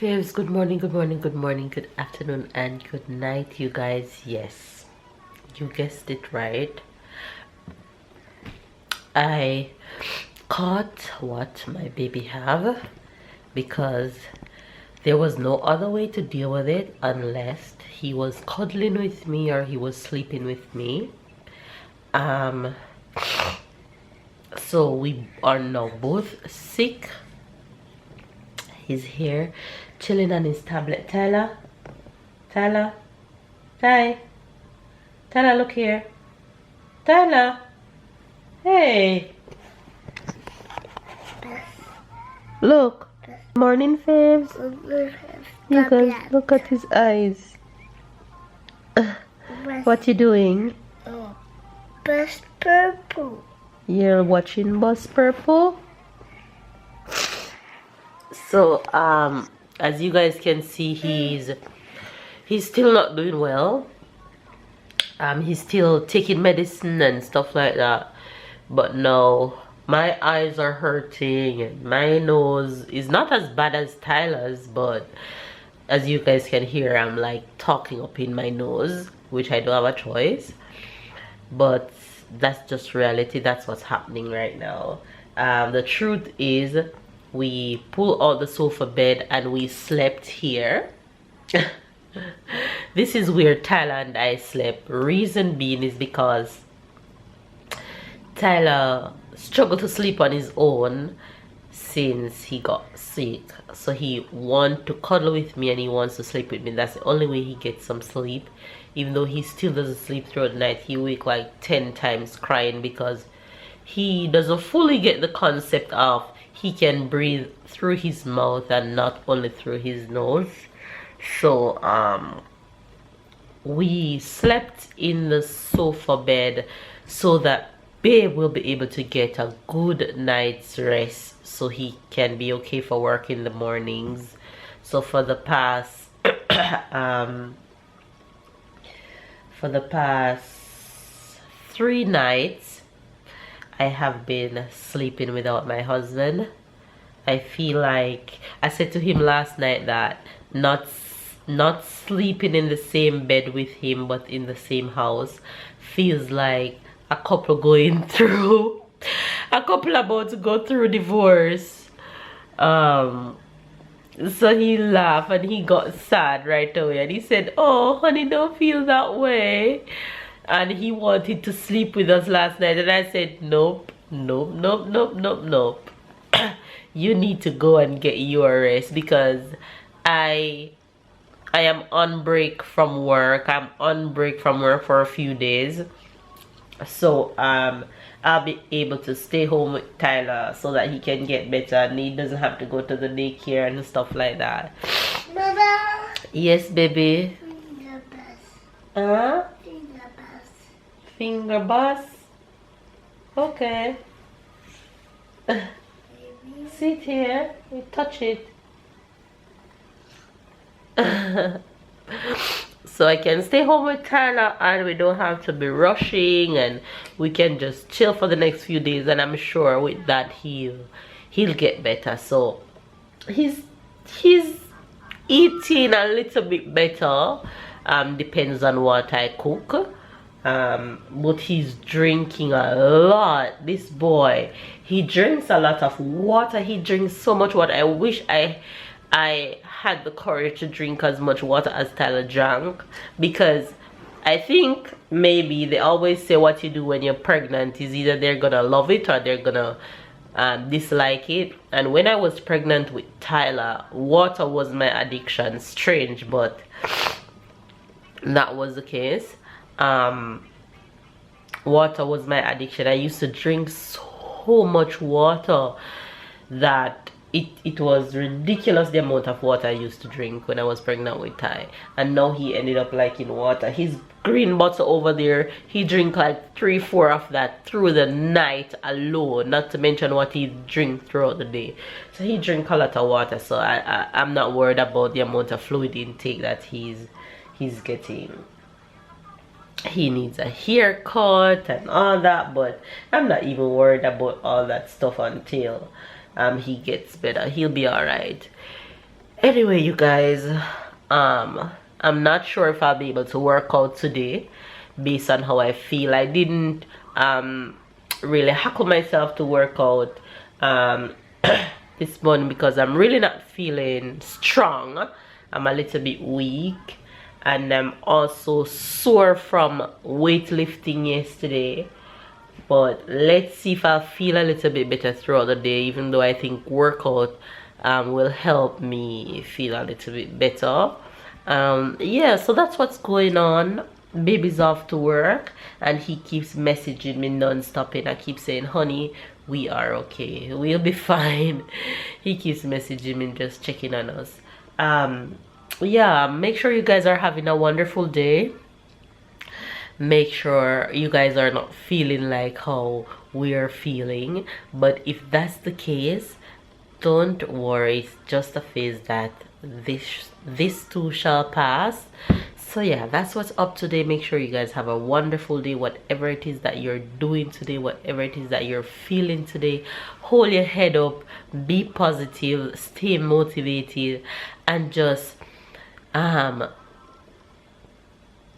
faves, good morning, good morning, good morning, good afternoon, and good night, you guys. Yes, you guessed it right. I caught what my baby have because there was no other way to deal with it unless he was cuddling with me or he was sleeping with me. So we are now both sick. He's here chilling on his tablet. Tyler, Tyler, look here. Tyler, hey, look. Morning, faves. You guys, look at his eyes. What you doing? Bus Purple. You're watching Bus Purple? So as you guys can see, he's still not doing well. He's still taking medicine and stuff like that, but no, my eyes are hurting and my nose is not as bad as Tyler's, but as you guys can hear, I'm like talking up in my nose, which I don't have a choice, but that's just reality. That's what's happening right now. The truth is, we pulled out the sofa bed and we slept here. This is where Tyler and I slept. Reason being is because Tyler struggled to sleep on his own since he got sick, so he wants to cuddle with me and he wants to sleep with me. That's the only way he gets some sleep. Even though he still doesn't sleep throughout the night, he wake like 10 times crying because he doesn't fully get the concept of he can breathe through his mouth and not only through his nose. So we slept in the sofa bed so that babe will be able to get a good night's rest so he can be okay for work in the mornings. So for the past for the past 3 nights I have been sleeping without my husband. I feel like I said to him last night that not sleeping in the same bed with him but in the same house feels like a couple going through a couple about to go through divorce. So he laughed and he got sad right away and he said, "Oh honey, don't feel that way." And he wanted to sleep with us last night and I said, nope. You need to go and get your rest because I am on break from work. I'm on break from work for a few days, so I'll be able to stay home with Tyler so that he can get better and he doesn't have to go to the daycare and stuff like that. Mama. Yes, baby. Finger bus. Huh? Finger bus. Finger bus. Okay. Sit here. You touch it. So I can stay home with Tyler and we don't have to be rushing and we can just chill for the next few days, and I'm sure with that he'll get better. So he's eating a little bit better, depends on what I cook, but he's drinking a lot. This boy, he drinks a lot of water. He drinks so much water. I wish I had the courage to drink as much water as Tyler drank, because I think maybe they always say what you do when you're pregnant is either they're gonna love it or they're gonna dislike it. And when I was pregnant with Tyler, water was my addiction. Strange, but that was the case. Water was my addiction. I used to drink so much water that it was ridiculous the amount of water I used to drink when I was pregnant with Ty. And now he ended up liking water. His green bottle over there, he drink like 3-4 of that through the night alone, not to mention what he drink throughout the day. So he drink a lot of water, so I'm not worried about the amount of fluid intake that he's getting. He needs a haircut and all that, but I'm not even worried about all that stuff until he gets better. He'll be all right. Anyway, you guys, I'm not sure if I'll be able to work out today based on how I feel. I didn't really hackle myself to work out this morning because I'm really not feeling strong. I'm a little bit weak, and I'm also sore from weightlifting yesterday. But let's see if I'll feel a little bit better throughout the day, even though I think workout will help me feel a little bit better. Yeah, so that's what's going on. Baby's off to work and he keeps messaging me non-stop, and I keep saying, honey, we are okay, we'll be fine. He keeps messaging me, just checking on us. Yeah, make sure you guys are having a wonderful day. Make sure you guys are not feeling like how we're feeling, but if that's the case, don't worry, it's just a phase that this too shall pass. So yeah, that's what's up today. Make sure you guys have a wonderful day, whatever it is that you're doing today, whatever it is that you're feeling today. Hold your head up, be positive, stay motivated, and just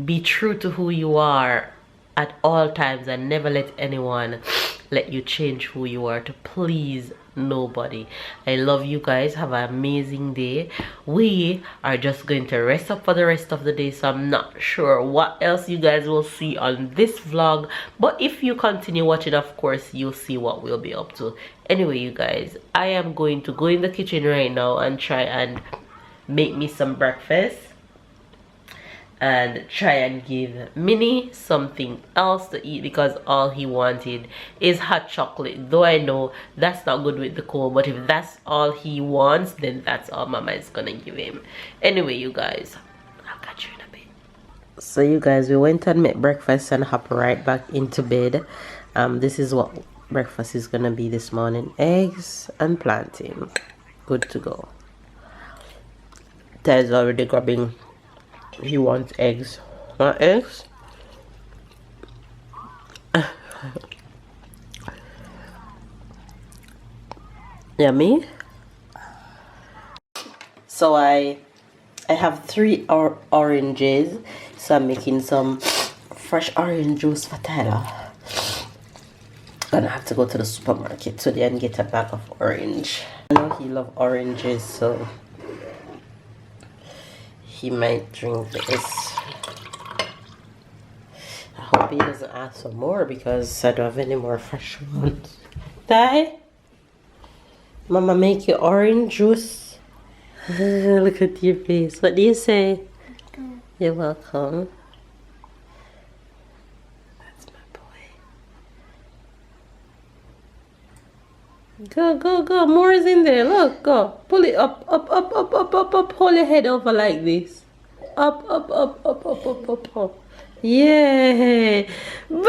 be true to who you are at all times, and never let anyone let you change who you are to please nobody. I love you guys. Have an amazing day. We are just going to rest up for the rest of the day, so I'm not sure what else you guys will see on this vlog, but if you continue watching, of course you'll see what we'll be up to. Anyway, you guys, I am going to go in the kitchen right now and try and make me some breakfast, and try and give Minnie something else to eat, because all he wanted is hot chocolate, though I know that's not good with the cold, but if that's all he wants, then that's all mama is gonna give him. Anyway, you guys, I'll catch you in a bit. So you guys, we went and made breakfast and hop right back into bed. This is what breakfast is gonna be this morning: eggs and plantain. Good to go. Ted's already grabbing. He wants eggs. Want eggs? Yummy. So I have 3 oranges, so I'm making some fresh orange juice for Tyler. Gonna have to go to the supermarket today and get a bag of orange. I know he loves oranges, so he might drink this. I hope he doesn't ask for more, because I don't have any more fresh ones. Ty, mama make you orange juice. Look at your face. What do you say? Welcome. You're welcome. That's my boy. Go, go, go. More is in there. Look, go. Pull it up, up, up, up, up, up, up. Hold your head over like this. Up, up, up, up, up, up, up, up. Yay! Babu!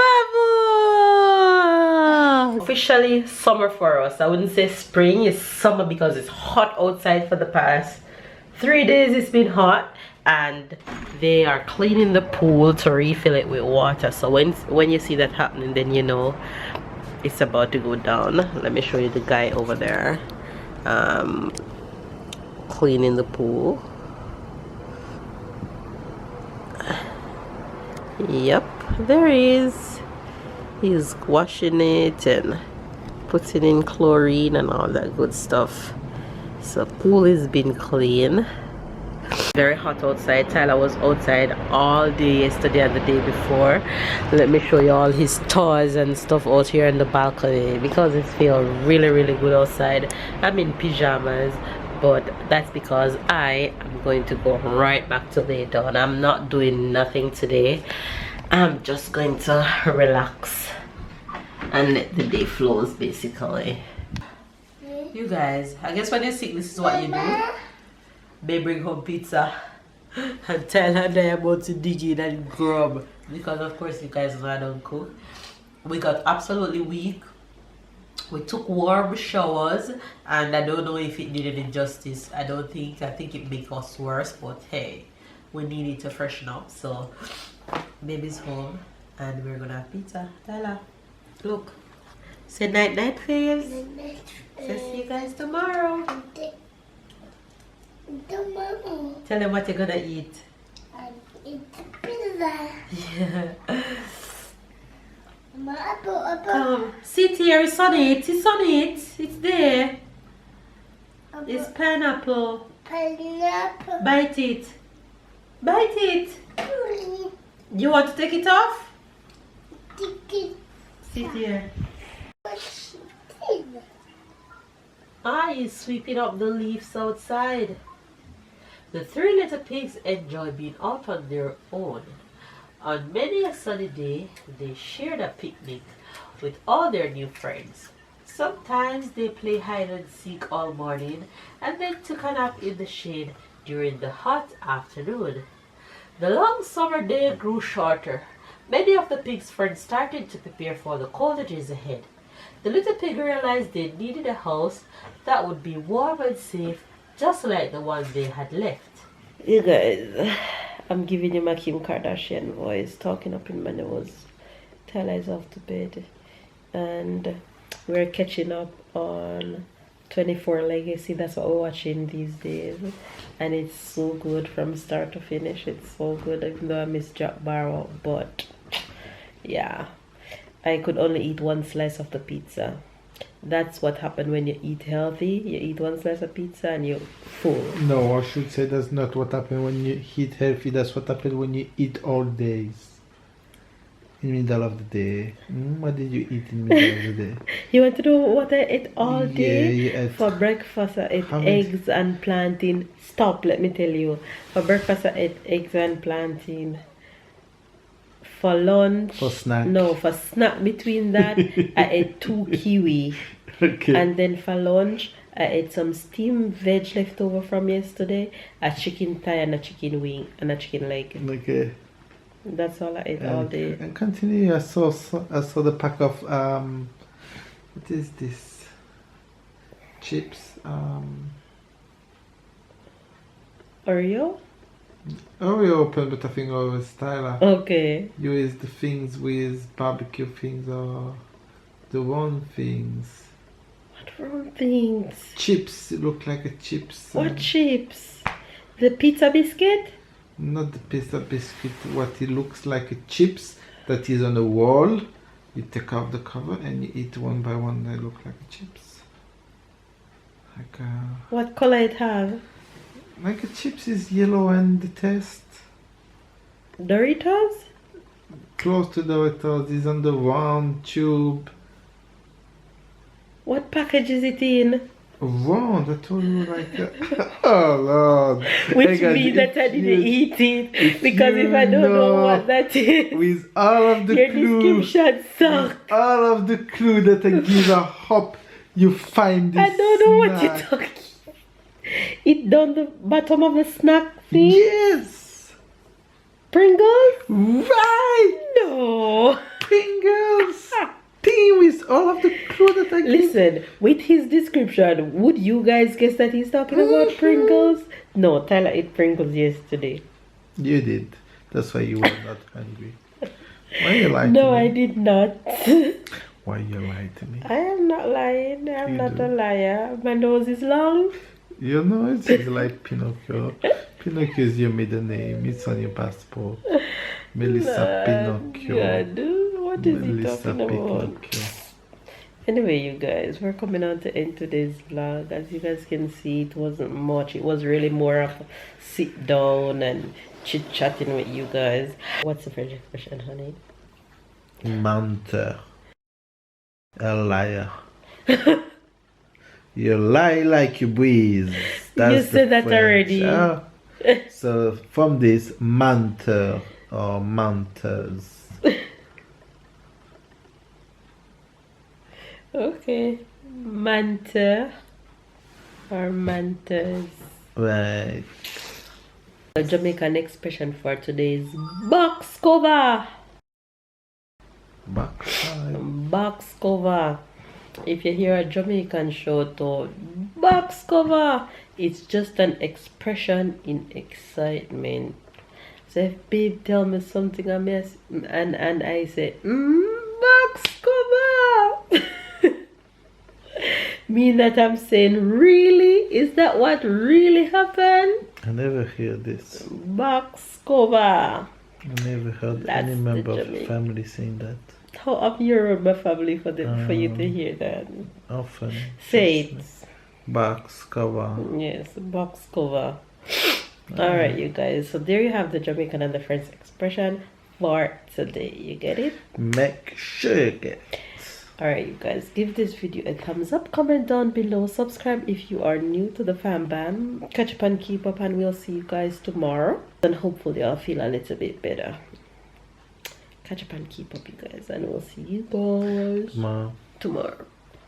Officially summer for us. I wouldn't say spring, it's summer, because it's hot outside for the past 3 days. It's been hot, and they are cleaning the pool to refill it with water. So when you see that happening, then you know it's about to go down. Let me show you the guy over there cleaning the pool. Yep, there he is. He's washing it and putting in chlorine and all that good stuff. So pool has been clean. Very hot outside. Tyler was outside all day yesterday and the day before. Let me show you all his toys and stuff out here in the balcony, because it feels really good outside. I'm in pajamas, but that's because I am going to go right back to lay down. I'm not doing nothing today. I'm just going to relax and let the day flows, basically. You guys, I guess when you're sick, this is what you do. They bring home pizza and tell her they're about to dig in and grub, because of course you guys know I don't cook. We got absolutely weak. We took warm showers, and I don't know if it did any justice. I think it made us worse, but hey, we needed to freshen up. So baby's home and we're gonna have pizza. Tyler, look, say night night, faves. So see you guys tomorrow. Tomorrow. Tell them what you're gonna eat. I eat pizza. Yeah. Apple. Come, sit here. It's on it. It's on it. It's there. It's pineapple. Pineapple. Bite it. Bite it. You want to take it off? Ticket. Sit here. What's it? Ah, he's sweeping up the leaves outside. The three little pigs enjoy being out on their own. On many a sunny day, they shared a picnic with all their new friends. Sometimes they play hide and seek all morning and then took a nap in the shade during the hot afternoon. The long summer day grew shorter. Many of the pigs' friends started to prepare for the colder days ahead. The little pig realized they needed a house that would be warm and safe, just like the one they had left. You guys, I'm giving you my Kim Kardashian voice, talking up in my nose. Tyler is off to bed, and we're catching up on 24 Legacy. That's what we're watching these days, and it's so good from start to finish. It's so good, even though I miss Jack Barrow, but yeah, I could only eat one slice of the pizza. That's what happened when you eat healthy. You eat one slice of pizza and you're full. No, I should say that's not what happened when you eat healthy. That's what happened when you eat all days. In the middle of the day. What did you eat in the middle of the day? You want to know what I ate all day? Yeah, you ate. For breakfast, I ate How many? eggs and plantain. Stop, let me tell you. For breakfast, I ate eggs and plantain. For lunch, For snack. no, for snack between that, I ate 2 kiwi. Okay. And then for lunch, I ate some steamed veg left over from yesterday, a chicken thigh and a chicken wing and a chicken leg. Okay. That's all I ate all day. And continue. I saw the pack of what is this? Chips. Oreo? Oreo open, but I think Oreo is Tyler. Okay. You is the things with barbecue things or the one things. What wrong things? Chips. It look like a chips. What chips? The pizza biscuit? Not the pizza biscuit. What it looks like a chips that is on the wall. You take off the cover and you eat one by one. They look like chips. Like What color it have? like a chips is yellow and the taste Doritos? close to the Doritos is on the round tube. What package is it in? Round, I told you like oh Lord. Which Hey, guys, means that I if didn't you- eat it. Because if you I don't know know what that is, with all of the your clues, description sucks. all of the clue that I give, I hope you find this. I don't know what you're snack. talking. It down the bottom of the snack thing? Yes, Pringles? right. No. Pringles. Thing with all of the clue that I give. Listen, with his description, would you guys guess that he's talking about Pringles? No, Tyler ate Pringles yesterday. You did. That's why you were not hungry. Why you lying No, to me? I did not. Why you lying to me? I am not lying. I'm You not do. a liar. My nose is long. You know, it's just like Pinocchio. Pinocchio is your middle name. It's on your passport. Melissa Pinocchio. God, what is he Melissa talking about? Pinocchio. Anyway, you guys, we're coming on to end today's vlog. As you guys can see, it wasn't much. It was really more of a sit down and chit chatting with you guys. What's the French expression, honey? Menteur. A liar. You lie like you breathe. You said that French. already. Ah. So from this, menteur or menteurs. Okay. Mentor or mentors. Right. The Jamaican expression for today is box cover. Backside. Box cover. If you hear a Jamaican shout out, box cover, it's just an expression in excitement. So if babe tell me something I miss and I say, box cover. mean that I'm saying, really? Is that what really happened? I never hear this. Box cover. I never heard That's any the member of Jamaican. family saying that. How of Yoruba family for you to hear that? Often. Say it. Box cover. Yes, box cover. Alright, you guys. So there you have the Jamaican and the French expression for today. You get it? Make sure you get it. Alright, you guys. Give this video a thumbs up. Comment down below. Subscribe if you are new to the fam bam. Catch up and keep up, and we'll see you guys tomorrow. And hopefully I'll feel a little bit better. Catch up and keep up, you guys. And we'll see you guys tomorrow.